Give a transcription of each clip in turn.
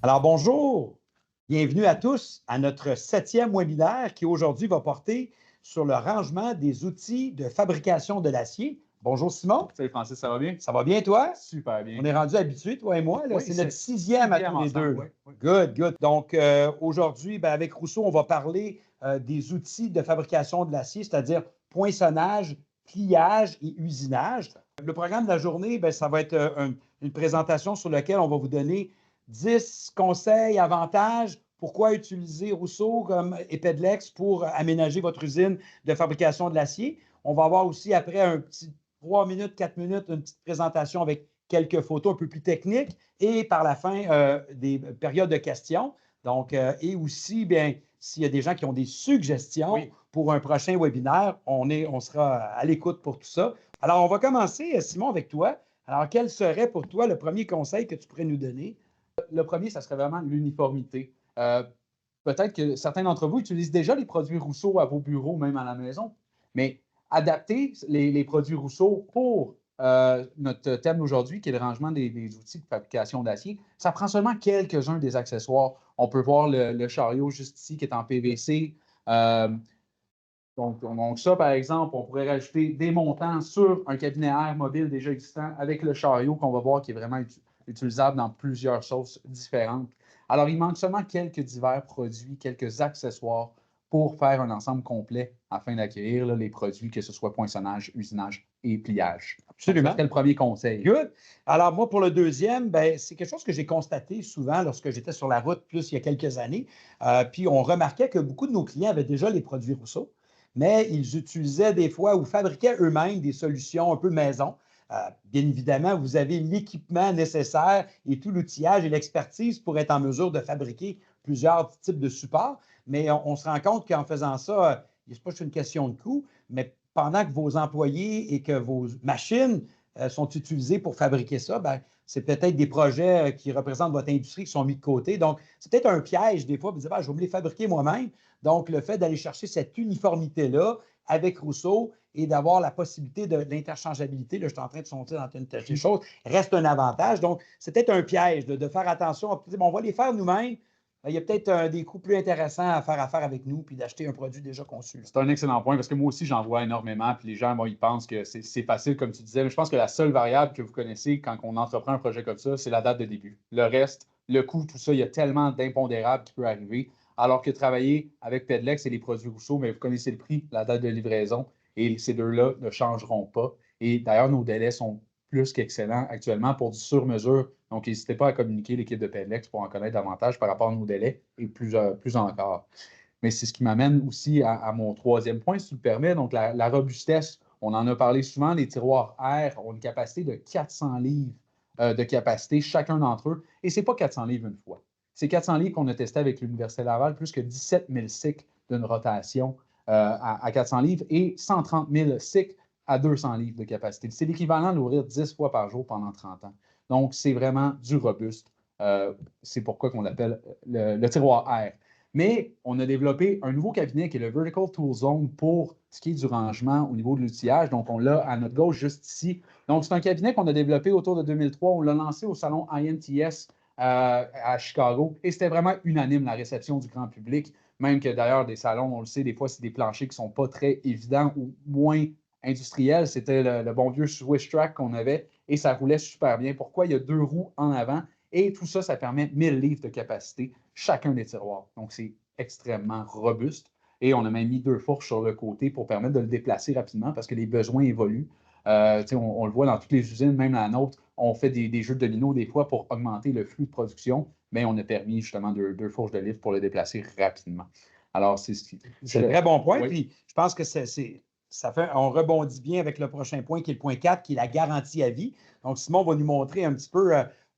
Alors, bonjour, bienvenue à tous à notre 7e webinaire qui aujourd'hui va porter sur le rangement des outils de fabrication de l'acier. Bonjour Simon. Salut Francis, ça va bien? Ça va bien toi? Super bien. On est rendu habitués, toi et moi. Oui, c'est notre 6e à tous les deux. Oui. Good, good. Donc, aujourd'hui, avec Rousseau, on va parler des outils de fabrication de l'acier, c'est-à-dire poinçonnage, pliage et usinage. Le programme de la journée, ça va être une présentation sur laquelle on va vous donner 10 conseils, avantages, pourquoi utiliser Rousseau comme Epedlex pour aménager votre usine de fabrication de l'acier. On va avoir aussi après un petit 3 minutes, 4 minutes, une petite présentation avec quelques photos un peu plus techniques et par la fin, des périodes de questions. Donc, et aussi, bien, s'il y a des gens qui ont des suggestions pour un prochain webinaire, on sera à l'écoute pour tout ça. Alors, on va commencer, Simon, avec toi. Alors, quel serait pour toi le premier conseil que tu pourrais nous donner? Le premier, ça serait vraiment l'uniformité. Peut-être que certains d'entre vous utilisent déjà les produits Rousseau à vos bureaux, même à la maison, mais adapter les produits Rousseau pour notre thème d'aujourd'hui, qui est le rangement des outils de fabrication d'acier, ça prend seulement quelques-uns des accessoires. On peut voir le chariot juste ici qui est en PVC. Donc, ça, par exemple, on pourrait rajouter des montants sur un cabinet air mobile déjà existant avec le chariot qu'on va voir qui est vraiment utilisable dans plusieurs sauces différentes. Alors, il manque seulement quelques divers produits, quelques accessoires pour faire un ensemble complet afin d'accueillir les produits, que ce soit poinçonnage, usinage et pliage. Absolument. C'était le premier conseil. Good. Alors, moi, pour le deuxième, c'est quelque chose que j'ai constaté souvent lorsque j'étais sur la route, plus il y a quelques années. Puis, on remarquait que beaucoup de nos clients avaient déjà les produits Rousseau, mais ils utilisaient des fois ou fabriquaient eux-mêmes des solutions un peu maison. Bien évidemment, vous avez l'équipement nécessaire et tout l'outillage et l'expertise pour être en mesure de fabriquer plusieurs types de supports. Mais on se rend compte qu'en faisant ça, c'est pas juste une question de coût, mais pendant que vos employés et que vos machines sont utilisées pour fabriquer ça, c'est peut-être des projets qui représentent votre industrie qui sont mis de côté. Donc, c'est peut-être un piège des fois, vous dites, je vais me les fabriquer moi-même. Donc, le fait d'aller chercher cette uniformité-là avec Rousseau et d'avoir la possibilité de l'interchangeabilité, là, je suis en train de sauter dans une telle chose, reste un avantage. Donc, c'est peut-être un piège de faire attention. On va les faire nous-mêmes. Il y a peut-être des coûts plus intéressants à faire affaire avec nous puis d'acheter un produit déjà conçu. C'est un excellent point parce que moi aussi, j'en vois énormément. Puis les gens, ils pensent que c'est facile, comme tu disais. Mais je pense que la seule variable que vous connaissez quand on entreprend un projet comme ça, c'est la date de début. Le reste, le coût, tout ça, il y a tellement d'impondérables qui peut arriver. Alors que travailler avec Pedlex et les produits Rousseau, mais vous connaissez le prix, la date de livraison, et ces deux-là ne changeront pas. Et d'ailleurs, nos délais sont plus qu'excellents actuellement pour du sur-mesure. Donc, n'hésitez pas à communiquer l'équipe de Pedlex pour en connaître davantage par rapport à nos délais et plus encore. Mais c'est ce qui m'amène aussi à mon troisième point, si tu le permets. Donc, la robustesse, on en a parlé souvent, les tiroirs air ont une capacité de 400 livres de capacité, chacun d'entre eux. Et ce n'est pas 400 livres une fois. C'est 400 livres qu'on a testé avec l'Université Laval, plus que 17 000 cycles d'une rotation à 400 livres et 130 000 cycles à 200 livres de capacité. C'est l'équivalent d'ouvrir 10 fois par jour pendant 30 ans. Donc, c'est vraiment du robuste. C'est pourquoi on l'appelle le tiroir air. Mais on a développé un nouveau cabinet qui est le Vertical Tool Zone pour ce qui est du rangement au niveau de l'outillage. Donc, on l'a à notre gauche juste ici. Donc, c'est un cabinet qu'on a développé autour de 2003. On l'a lancé au salon INTS à Chicago et c'était vraiment unanime la réception du grand public. Même que d'ailleurs, des salons, on le sait, des fois, c'est des planchers qui ne sont pas très évidents ou moins industriels. C'était le bon vieux Swiss Track qu'on avait et ça roulait super bien. Pourquoi? Il y a 2 roues en avant. Et tout ça, ça permet 1000 livres de capacité, chacun des tiroirs. Donc, c'est extrêmement robuste. Et on a même mis 2 fourches sur le côté pour permettre de le déplacer rapidement parce que les besoins évoluent. On le voit dans toutes les usines, même la nôtre, on fait des jeux de dominos des fois pour augmenter le flux de production, mais on a permis justement 2 fourches de livres pour le déplacer rapidement. Alors, c'est un très bon point. Oui. Puis, je pense que on rebondit bien avec le prochain point qui est le point 4, qui est la garantie à vie. Donc, Simon va nous montrer un petit peu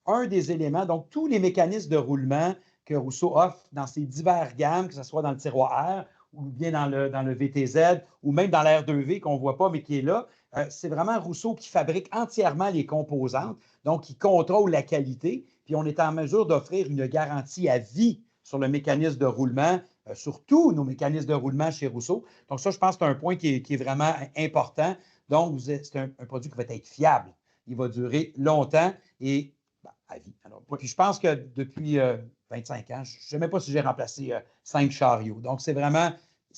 un des éléments, donc tous les mécanismes de roulement que Rousseau offre dans ses diverses gammes, que ce soit dans le tiroir R ou bien dans le VTZ ou même dans l'R2V qu'on ne voit pas mais qui est là. C'est vraiment Rousseau qui fabrique entièrement les composantes, donc qui contrôle la qualité. Puis on est en mesure d'offrir une garantie à vie sur le mécanisme de roulement, sur tous nos mécanismes de roulement chez Rousseau. Donc ça, je pense que c'est un point qui est vraiment important. Donc, c'est un produit qui va être fiable. Il va durer longtemps et à vie. Alors, puis je pense que depuis 25 ans, je ne sais même pas si j'ai remplacé 5 chariots. Donc, c'est vraiment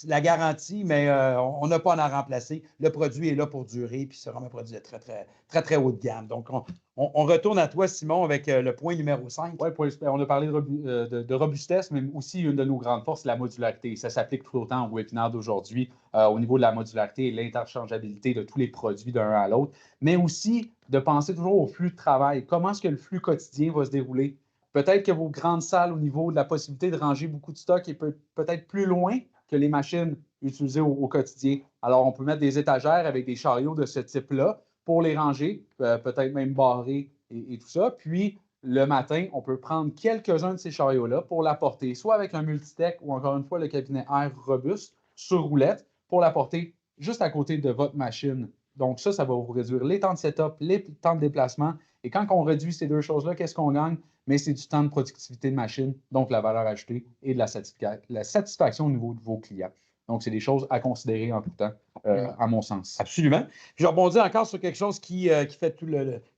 la garantie, mais on n'a pas à en remplacer. Le produit est là pour durer, puis c'est vraiment un produit de très, très, très, très haut de gamme. Donc, on retourne à toi, Simon, avec le point numéro 5. Oui, on a parlé de robustesse, mais aussi une de nos grandes forces, la modularité. Ça s'applique tout autant au webinaire d'aujourd'hui, au niveau de la modularité et l'interchangeabilité de tous les produits d'un à l'autre, mais aussi de penser toujours au flux de travail. Comment est-ce que le flux quotidien va se dérouler? Peut-être que vos grandes salles, au niveau de la possibilité de ranger beaucoup de stock, est peut-être plus loin que les machines utilisées au quotidien. Alors, on peut mettre des étagères avec des chariots de ce type-là pour les ranger, peut-être même barrer et tout ça. Puis, le matin, on peut prendre quelques-uns de ces chariots-là pour l'apporter, soit avec un multitech ou encore une fois le cabinet air robuste sur roulette pour l'apporter juste à côté de votre machine. Donc ça va vous réduire les temps de setup, les temps de déplacement. Et quand on réduit ces deux choses-là, qu'est-ce qu'on gagne? Mais c'est du temps de productivité de machine, donc la valeur ajoutée et de la satisfaction au niveau de vos clients. Donc, c'est des choses à considérer en tout temps, à mon sens. Absolument. Puis je rebondis encore sur quelque chose qui fait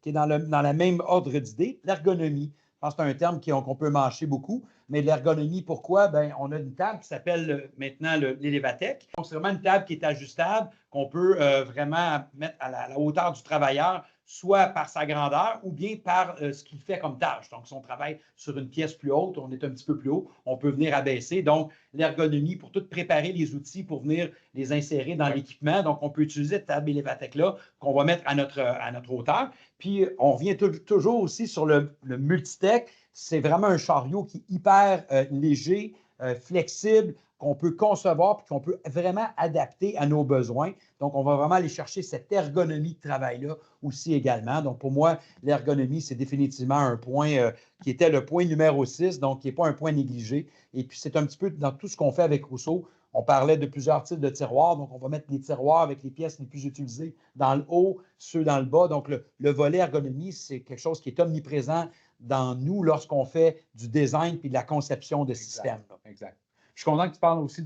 qui est dans la même ordre d'idée, l'ergonomie. Je pense que c'est un terme qu'on peut mâcher beaucoup, mais l'ergonomie, pourquoi? Bien, on a une table qui s'appelle maintenant l'Elevatec. Donc, c'est vraiment une table qui est ajustable, qu'on peut vraiment mettre à la hauteur du travailleur, soit par sa grandeur ou bien par ce qu'il fait comme tâche. Donc, si on travaille sur une pièce plus haute, on est un petit peu plus haut, on peut venir abaisser. Donc, l'ergonomie pour tout préparer les outils pour venir les insérer dans l'équipement. Donc, on peut utiliser cette table Elevatec-là qu'on va mettre à notre hauteur. Puis, on revient toujours aussi sur le multitech. C'est vraiment un chariot qui est hyper léger, flexible, qu'on peut concevoir puis qu'on peut vraiment adapter à nos besoins. Donc, on va vraiment aller chercher cette ergonomie de travail-là aussi également. Donc, pour moi, l'ergonomie, c'est définitivement un point qui était le point numéro 6, donc qui n'est pas un point négligé. Et puis, c'est un petit peu dans tout ce qu'on fait avec Rousseau. On parlait de plusieurs types de tiroirs, donc on va mettre les tiroirs avec les pièces les plus utilisées dans le haut, ceux dans le bas. Donc, le volet ergonomie, c'est quelque chose qui est omniprésent dans nous lorsqu'on fait du design puis de la conception de systèmes. Exact. Je suis content que tu parles aussi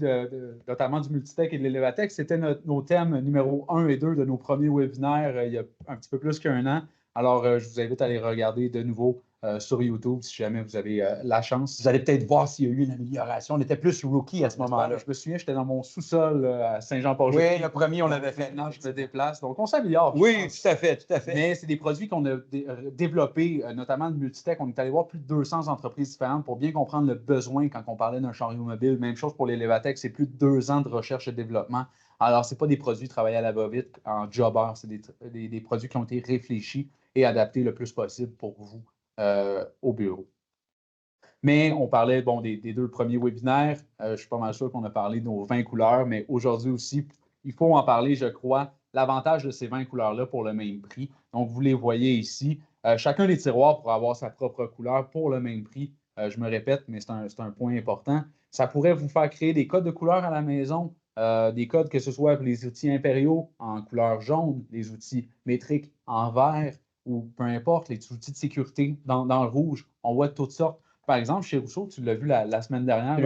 notamment du multitech et de l'Elevatec. C'était nos thèmes numéro 1 et 2 de nos premiers webinaires il y a un petit peu plus qu'un an. Alors, je vous invite à les regarder de nouveau sur YouTube si jamais vous avez la chance. Vous allez peut-être voir s'il y a eu une amélioration. On était plus rookie à ce moment-là. Je me souviens, j'étais dans mon sous-sol à Saint-Jean-Port. Oui, le premier, on l'avait fait. Maintenant, je me déplace. Donc, on s'améliore. Oui, tout à fait, tout à fait. Mais c'est des produits qu'on a développés, notamment le multitech. On est allé voir plus de 200 entreprises différentes pour bien comprendre le besoin quand on parlait d'un chariot mobile. Même chose pour l'Elevatec, c'est plus de 2 ans de recherche et de développement. Alors, ce n'est pas des produits travaillés à la va-vite en jobber, c'est des produits qui ont été réfléchis et adaptés le plus possible pour vous au bureau. Mais on parlait des 2 premiers webinaires. Je suis pas mal sûr qu'on a parlé de nos 20 couleurs, mais aujourd'hui aussi, il faut en parler, je crois. L'avantage de ces 20 couleurs-là pour le même prix. Donc, vous les voyez ici. Chacun des tiroirs pourra avoir sa propre couleur pour le même prix. Je me répète, mais c'est un point important. Ça pourrait vous faire créer des codes de couleurs à la maison, des codes que ce soit pour les outils impériaux en couleur jaune, les outils métriques en vert ou peu importe, les outils de sécurité dans le rouge. On voit toutes sortes. Par exemple, chez Rousseau, tu l'as vu la semaine dernière,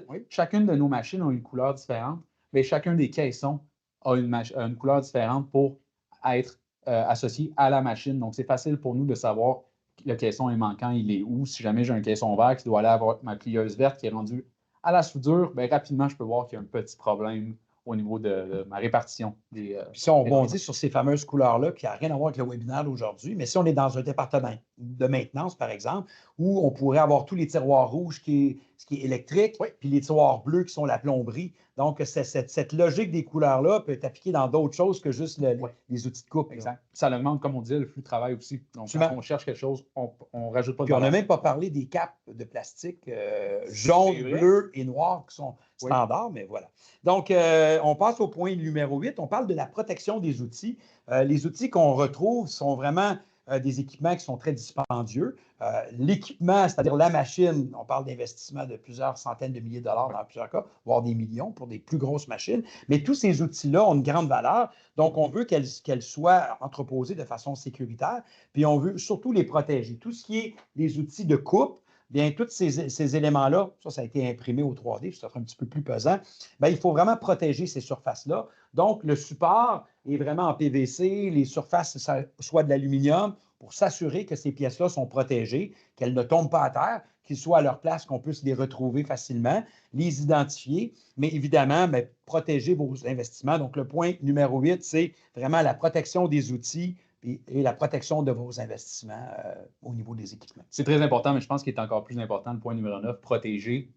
Oui. chacune de nos machines a une couleur différente, mais chacun des caissons a une couleur différente pour être associé à la machine. Donc, c'est facile pour nous de savoir le caisson est manquant, il est où. Si jamais j'ai un caisson vert qui doit aller avoir ma plieuse verte qui est rendue à la soudure, bien, rapidement, je peux voir qu'il y a un petit problème au niveau de ma répartition. Puis si on rebondit sur ces fameuses couleurs-là, qui n'a rien à voir avec le webinaire d'aujourd'hui, mais si on est dans un département de maintenance, par exemple, où on pourrait avoir tous les tiroirs rouges, ce qui est électrique, puis les tiroirs bleus qui sont la plomberie. Donc, cette logique des couleurs-là peut être appliquée dans d'autres choses que juste les outils de coupe. Exact. Ça augmente, comme on dit, le flux de travail aussi. Donc, quand on cherche quelque chose, on ne rajoute pas de valeur. On n'a même pas parlé des capes de plastique jaune, bleu et noir qui sont standards, mais voilà. Donc, on passe au point numéro 8. On parle de la protection des outils. Les outils qu'on retrouve sont vraiment des équipements qui sont très dispendieux. L'équipement, c'est-à-dire la machine, on parle d'investissement de plusieurs centaines de milliers de dollars dans plusieurs cas, voire des millions pour des plus grosses machines. Mais tous ces outils-là ont une grande valeur. Donc, on veut qu'elles soient entreposées de façon sécuritaire. Puis, on veut surtout les protéger. Tout ce qui est les outils de coupe, bien, tous ces éléments-là, ça a été imprimé au 3D, ça sera un petit peu plus pesant. Bien, il faut vraiment protéger ces surfaces-là. Donc, le support est vraiment en PVC, les surfaces, soit de l'aluminium pour s'assurer que ces pièces-là sont protégées, qu'elles ne tombent pas à terre, qu'ils soient à leur place, qu'on puisse les retrouver facilement, les identifier, mais évidemment, bien, protéger vos investissements. Donc, le point numéro 8, c'est vraiment la protection des outils et la protection de vos investissements au niveau des équipements. C'est très important, mais je pense qu'il est encore plus important, le point numéro 9, protéger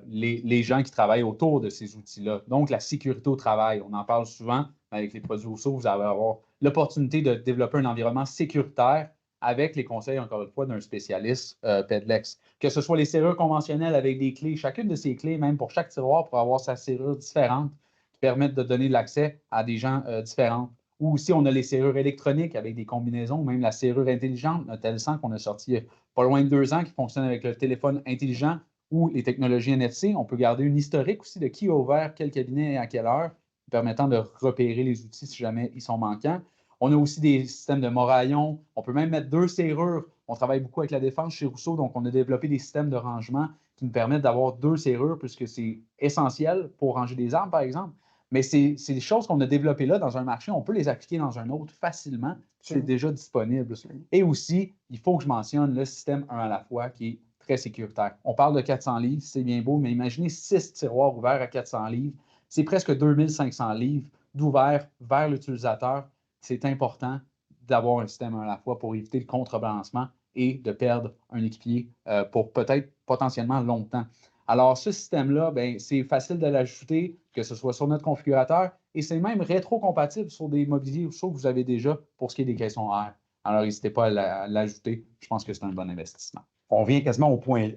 les gens qui travaillent autour de ces outils-là. Donc, la sécurité au travail, on en parle souvent avec les produits Rousseau, vous allez avoir l'opportunité de développer un environnement sécuritaire avec les conseils, encore une fois, d'un spécialiste PEDLEX. Que ce soit les serrures conventionnelles avec des clés, chacune de ces clés, même pour chaque tiroir, pour avoir sa serrure différente, qui permettent de donner de l'accès à des gens différents. Ou aussi, on a les serrures électroniques avec des combinaisons, même la serrure intelligente, notre L100 qu'on a sorti il y a pas loin de 2 ans, qui fonctionne avec le téléphone intelligent ou les technologies NFC. On peut garder une historique aussi de qui a ouvert quel cabinet et à quelle heure, permettant de repérer les outils si jamais ils sont manquants. On a aussi des systèmes de moraillons. On peut même mettre 2 serrures. On travaille beaucoup avec la défense chez Rousseau, donc on a développé des systèmes de rangement qui nous permettent d'avoir 2 serrures, puisque c'est essentiel pour ranger des armes, par exemple. Mais c'est des choses qu'on a développées là dans un marché. On peut les appliquer dans un autre facilement. C'est déjà disponible. Et aussi, il faut que je mentionne le système 1 à la fois qui est très sécuritaire. On parle de 400 livres, c'est bien beau, mais imaginez 6 tiroirs ouverts à 400 livres. C'est presque 2500 livres d'ouverts vers l'utilisateur. C'est important d'avoir un système 1 à la fois pour éviter le contrebalancement et de perdre un équipier pour peut-être potentiellement longtemps. Alors, ce système-là, c'est facile de l'ajouter, que ce soit sur notre configurateur, et c'est même rétro-compatible sur des mobiliers ou que vous avez déjà pour ce qui est des caissons air. Alors, n'hésitez pas à l'ajouter. Je pense que c'est un bon investissement. On vient quasiment au point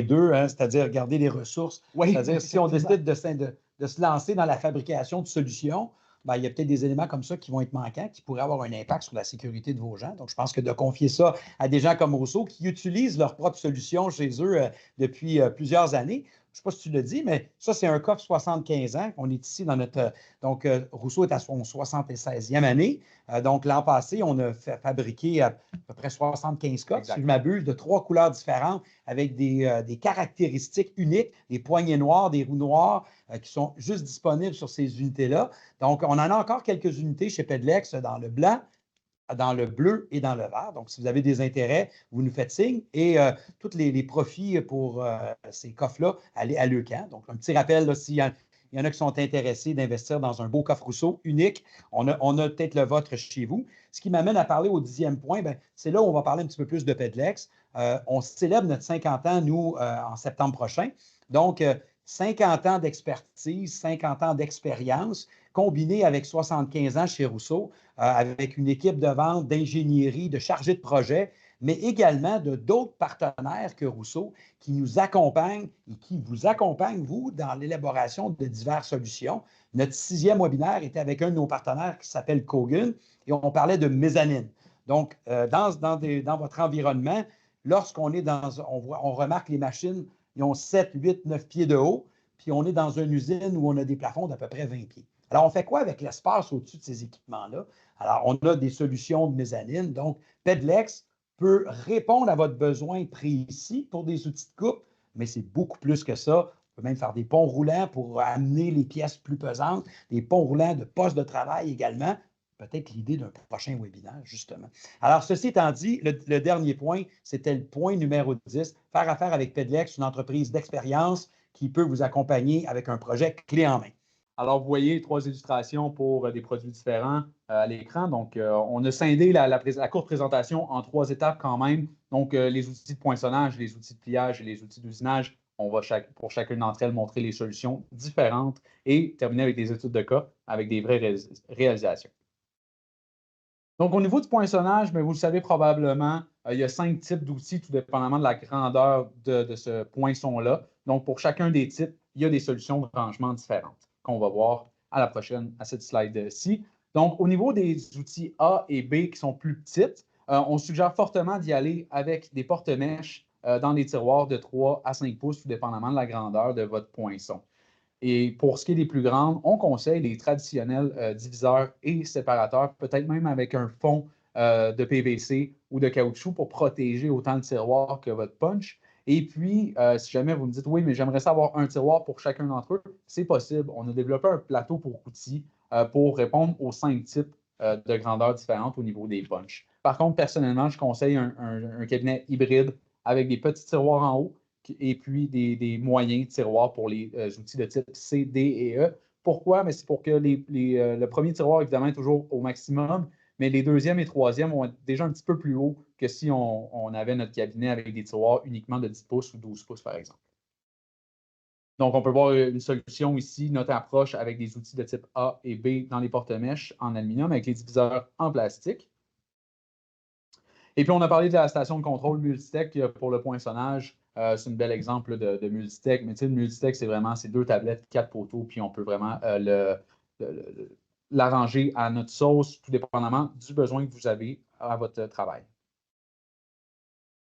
2, hein, c'est-à-dire garder les ressources. Oui, c'est-à-dire, si on décide de se lancer dans la fabrication de solutions, il y a peut-être des éléments comme ça qui vont être manquants, qui pourraient avoir un impact sur la sécurité de vos gens. Donc, je pense que de confier ça à des gens comme Rousseau qui utilisent leurs propres solutions chez eux depuis plusieurs années. Je ne sais pas si tu le dis, mais ça, c'est un coffre 75 ans. On est ici dans notre. Donc, Rousseau est à son 76e année. Donc, l'an passé, on a fabriqué à peu près 75 coffres, si je m'abuse, de 3 couleurs différentes avec des caractéristiques uniques, des poignées noires, des roues noires qui sont juste disponibles sur ces unités-là. Donc, on en a encore quelques unités chez PEDLEX dans le blanc, dans le bleu et dans le vert. Donc, si vous avez des intérêts, vous nous faites signe. Et tous les profits pour ces coffres-là, allez à Leucan. Donc, un petit rappel, s'il y en a qui sont intéressés d'investir dans un beau coffre Rousseau unique, on a peut-être le vôtre chez vous. Ce qui m'amène à parler au 10e point, c'est là où on va parler un petit peu plus de PEDLEX. On célèbre notre 50 ans, nous, en septembre prochain. Donc, 50 ans d'expertise, 50 ans d'expérience, combiné avec 75 ans chez Rousseau, avec une équipe de vente, d'ingénierie, de chargés de projet, mais également de d'autres partenaires que Rousseau qui nous accompagnent et qui vous accompagnent, vous, dans l'élaboration de diverses solutions. Notre 6e webinaire était avec un de nos partenaires qui s'appelle Kogan et on parlait de mezzanine. Donc, dans votre environnement, lorsqu'on est on remarque les machines, ils ont 7, 8, 9 pieds de haut, puis on est dans une usine où on a des plafonds d'à peu près 20 pieds. Alors, on fait quoi avec l'espace au-dessus de ces équipements-là? Alors, on a des solutions de mezzanine. Donc, PEDLEX peut répondre à votre besoin précis pour des outils de coupe, mais c'est beaucoup plus que ça. On peut même faire des ponts roulants pour amener les pièces plus pesantes, des ponts roulants de postes de travail également. Peut-être l'idée d'un prochain webinaire, justement. Alors, ceci étant dit, le dernier point, c'était le point numéro 10, faire affaire avec PEDLEX, une entreprise d'expérience qui peut vous accompagner avec un projet clé en main. Alors, vous voyez 3 illustrations pour des produits différents à l'écran. Donc, on a scindé la courte présentation en 3 étapes quand même. Donc, les outils de poinçonnage, les outils de pliage et les outils d'usinage. On va pour chacune d'entre elles montrer les solutions différentes et terminer avec des études de cas avec des vraies réalisations. Donc, au niveau du poinçonnage, vous le savez probablement, il y a 5 types d'outils, tout dépendamment de la grandeur de ce poinçon-là. Donc, pour chacun des types, il y a des solutions de rangement différentes qu'on va voir à cette slide-ci. Donc, au niveau des outils A et B qui sont plus petites, on suggère fortement d'y aller avec des porte-mèches dans les tiroirs de 3 à 5 pouces, tout dépendamment de la grandeur de votre poinçon. Et pour ce qui est des plus grandes, on conseille les traditionnels diviseurs et séparateurs, peut-être même avec un fond de PVC ou de caoutchouc pour protéger autant le tiroir que votre punch. Et puis, si jamais vous me dites, oui, mais j'aimerais savoir un tiroir pour chacun d'entre eux, c'est possible. On a développé un plateau pour outils pour répondre aux 5 types de grandeur différentes au niveau des punches. Par contre, personnellement, je conseille un cabinet hybride avec des petits tiroirs en haut et puis des moyens tiroirs pour les outils de type C, D et E. Pourquoi? Mais c'est pour que le premier tiroir, évidemment, est toujours au maximum, mais les deuxième et troisième vont être déjà un petit peu plus haut que si on avait notre cabinet avec des tiroirs uniquement de 10 pouces ou 12 pouces, par exemple. Donc, on peut voir une solution ici, notre approche avec des outils de type A et B dans les porte-mèches en aluminium avec les diviseurs en plastique. Et puis, on a parlé de la station de contrôle Multitech pour le poinçonnage. C'est un bel exemple de Multitech. Mais tu sais, le Multitech, c'est vraiment ces 2 tablettes, 4 poteaux, puis on peut vraiment l'arranger à notre sauce, tout dépendamment du besoin que vous avez à votre travail.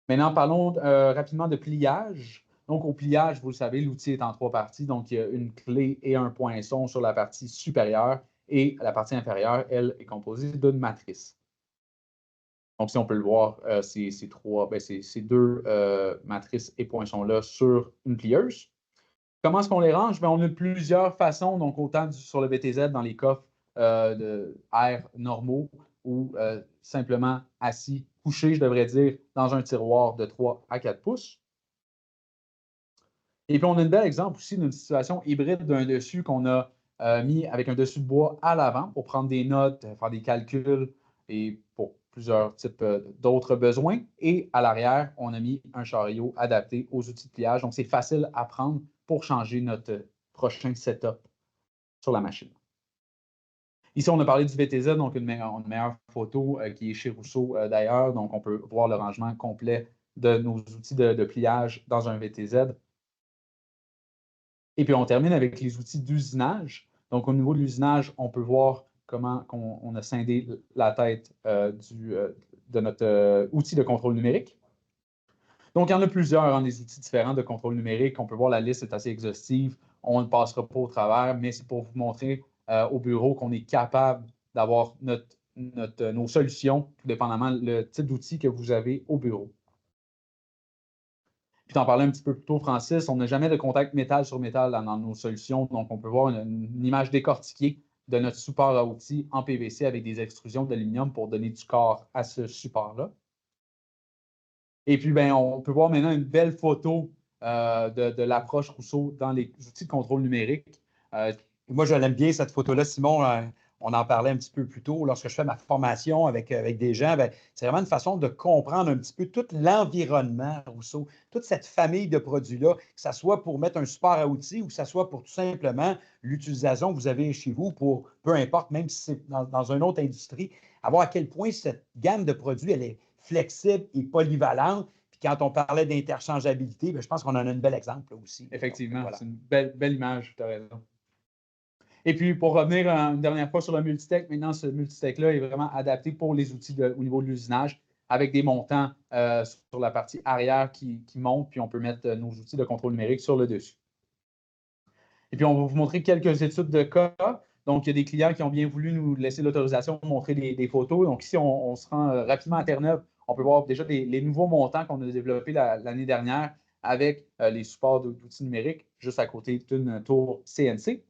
Maintenant, parlons rapidement de pliage. Donc, au pliage, vous le savez, l'outil est en 3 parties. Donc, il y a une clé et un poinçon sur la partie supérieure et la partie inférieure, elle, est composée d'une matrice. Donc, si on peut le voir, ces 2 matrices et poinçons-là sur une plieuse. Comment est-ce qu'on les range? Bien, on a plusieurs façons, donc autant sur le BTZ dans les coffres de air normaux ou simplement assis, couché, je devrais dire, dans un tiroir de 3 à 4 pouces. Et puis, on a un bel exemple aussi d'une situation hybride d'un dessus qu'on a mis avec un dessus de bois à l'avant pour prendre des notes, faire des calculs et pour plusieurs types d'autres besoins. Et à l'arrière, on a mis un chariot adapté aux outils de pliage. Donc, c'est facile à prendre pour changer notre prochain setup sur la machine. Ici, on a parlé du VTZ, donc une meilleure photo qui est chez Rousseau d'ailleurs. Donc, on peut voir le rangement complet de nos outils de pliage dans un VTZ. Et puis, on termine avec les outils d'usinage. Donc, au niveau de l'usinage, on peut voir comment on a scindé la tête de notre outil de contrôle numérique. Donc, il y en a plusieurs, des outils différents de contrôle numérique. On peut voir la liste est assez exhaustive. On ne passera pas au travers, mais c'est pour vous montrer au bureau qu'on est capable d'avoir nos solutions, tout dépendamment le type d'outil que vous avez au bureau. Puis, tu en parlais un petit peu plus tôt, Francis, on n'a jamais de contact métal sur métal dans nos solutions. Donc, on peut voir une image décortiquée de notre support à outils en PVC avec des extrusions d'aluminium pour donner du corps à ce support-là. Et puis, ben, on peut voir maintenant une belle photo de l'approche Rousseau dans les outils de contrôle numérique. Moi, je l'aime bien, cette photo-là, Simon. On en parlait un petit peu plus tôt. Lorsque je fais ma formation avec des gens, c'est vraiment une façon de comprendre un petit peu tout l'environnement Rousseau, toute cette famille de produits-là, que ce soit pour mettre un support à outils ou que ce soit pour tout simplement l'utilisation que vous avez chez vous pour, peu importe, même si c'est dans une autre industrie, à voir à quel point cette gamme de produits, elle est flexible et polyvalente. Puis quand on parlait d'interchangeabilité, je pense qu'on en a un bel exemple là, aussi. Effectivement, donc, voilà. C'est une belle image, tu as raison. Et puis, pour revenir une dernière fois sur le Multitech, maintenant, ce Multitech-là est vraiment adapté pour les outils au niveau de l'usinage, avec des montants sur la partie arrière qui montent, puis on peut mettre nos outils de contrôle numérique sur le dessus. Et puis, on va vous montrer quelques études de cas. Donc, il y a des clients qui ont bien voulu nous laisser l'autorisation de montrer des photos. Donc, ici, on se rend rapidement à Terre-Neuve. On peut voir déjà les nouveaux montants qu'on a développés l'année dernière avec les supports d'outils numériques juste à côté d'une tour CNC.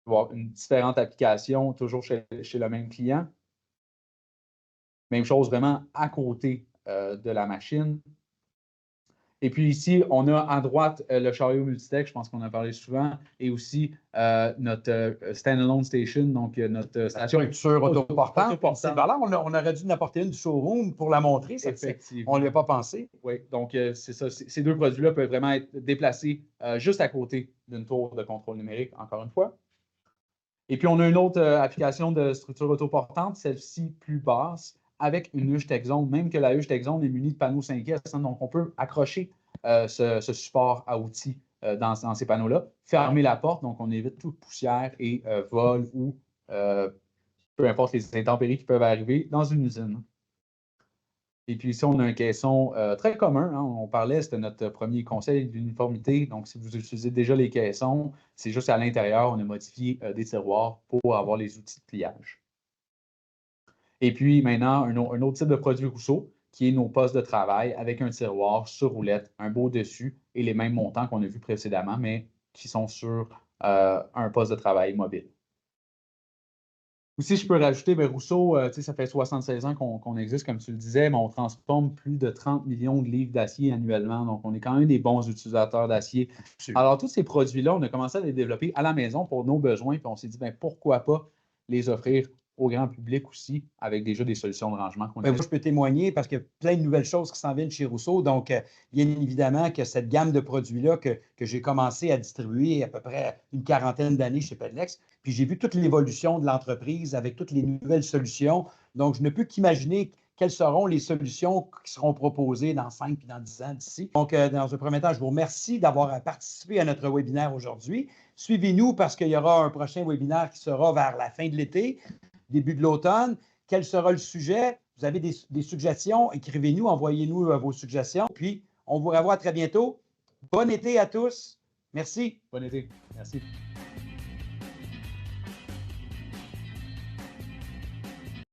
Voir une différente application, toujours chez le même client. Même chose vraiment à côté de la machine. Et puis ici, on a à droite le chariot Multitech, je pense qu'on en a parlé souvent, et aussi notre standalone station, donc notre station autoportante. Là, on aurait dû en apporter une du showroom pour la montrer. On n'y a pas pensé. Oui, donc c'est ça. Ces 2 produits-là peuvent vraiment être déplacés juste à côté d'une tour de contrôle numérique, encore une fois. Et puis, on a une autre application de structure autoportante, celle-ci plus basse, avec une huche Texone, même que la huche Texone est munie de panneaux 5S. Donc, on peut accrocher ce support à outils dans ces panneaux-là, fermer la porte, donc on évite toute poussière et vol ou peu importe les intempéries qui peuvent arriver dans une usine. Et puis ici, on a un caisson très commun. On parlait, c'était notre premier conseil d'uniformité. Donc, si vous utilisez déjà les caissons, c'est juste à l'intérieur, on a modifié des tiroirs pour avoir les outils de pliage. Et puis maintenant, un autre type de produit Rousseau, qui est nos postes de travail avec un tiroir sur roulette, un beau dessus et les mêmes montants qu'on a vus précédemment, mais qui sont sur un poste de travail mobile. Aussi, je peux rajouter, ben, Rousseau, ça fait 76 ans qu'on existe, comme tu le disais, mais on transforme plus de 30 millions de livres d'acier annuellement. Donc, on est quand même des bons utilisateurs d'acier. Alors, tous ces produits-là, on a commencé à les développer à la maison pour nos besoins, puis on s'est dit, ben, pourquoi pas les offrir au grand public aussi, avec déjà des solutions de rangement qu'on Je peux témoigner parce qu'il y a plein de nouvelles choses qui s'en viennent chez Rousseau. Donc, bien évidemment que cette gamme de produits-là que j'ai commencé à distribuer à peu près une quarantaine d'années chez Pedlex, puis j'ai vu toute l'évolution de l'entreprise avec toutes les nouvelles solutions. Donc, je ne peux qu'imaginer quelles seront les solutions qui seront proposées dans 5 puis dans 10 ans d'ici. Donc, dans un premier temps, je vous remercie d'avoir participé à notre webinaire aujourd'hui. Suivez-nous parce qu'il y aura un prochain webinaire qui sera vers la fin de l'été, début de l'automne. Quel sera le sujet? Vous avez des suggestions? Écrivez-nous, envoyez-nous vos suggestions. Puis, on vous revoit très bientôt. Bon été à tous. Merci. Bon été. Merci.